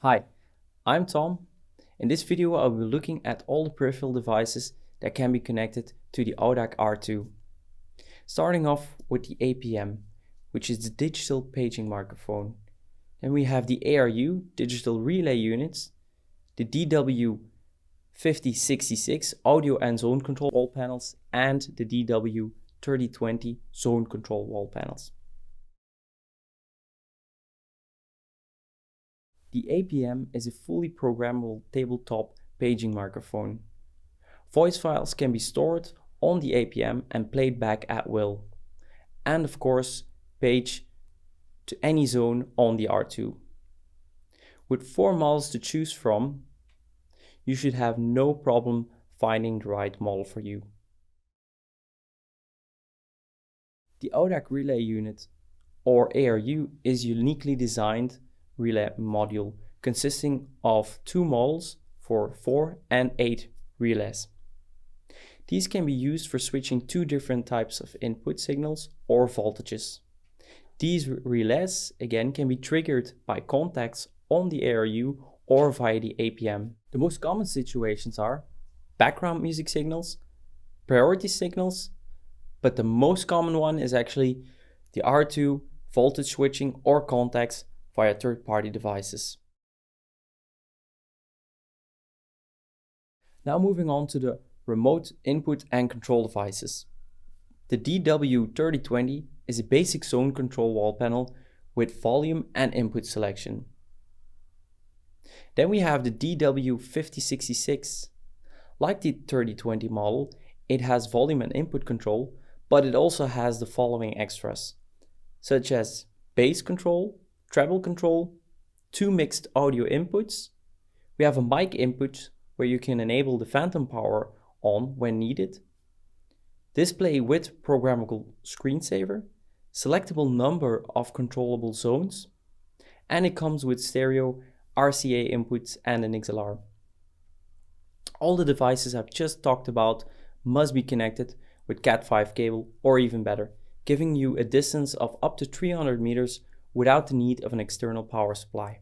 Hi, I'm Tom. In this video I will be looking at all the peripheral devices that can be connected to the audac R2. Starting off with the APM, which is the digital paging microphone. Then we have the ARU, digital relay units, the DW5066 audio and zone control wall panels, and the DW3020 zone control wall panels. The APM is a fully programmable tabletop paging microphone. Voice files can be stored on the APM and played back at will. And of course, page to any zone on the R2. With 4 models to choose from, you should have no problem finding the right model for you. The audac relay unit, or ARU, is uniquely designed relay module consisting of 2 models for 4 and 8 relays. These can be used for switching 2 different types of input signals or voltages. These relays again can be triggered by contacts on the ARU or via the APM. The most common situations are background music signals, priority signals, but the most common one is actually the R2 voltage switching or contacts via third-party devices. Now moving on to the remote input and control devices. The DW3020 is a basic zone control wall panel with volume and input selection. Then we have the DW5066. Like the 3020 model, it has volume and input control, but it also has the following extras, such as bass control, treble control, 2 mixed audio inputs. We have a mic input where you can enable the phantom power on when needed, display with programmable screensaver, selectable number of controllable zones, and it comes with stereo RCA inputs and an XLR. All the devices I've just talked about must be connected with Cat5 cable or even better, giving you a distance of up to 300 meters without the need of an external power supply.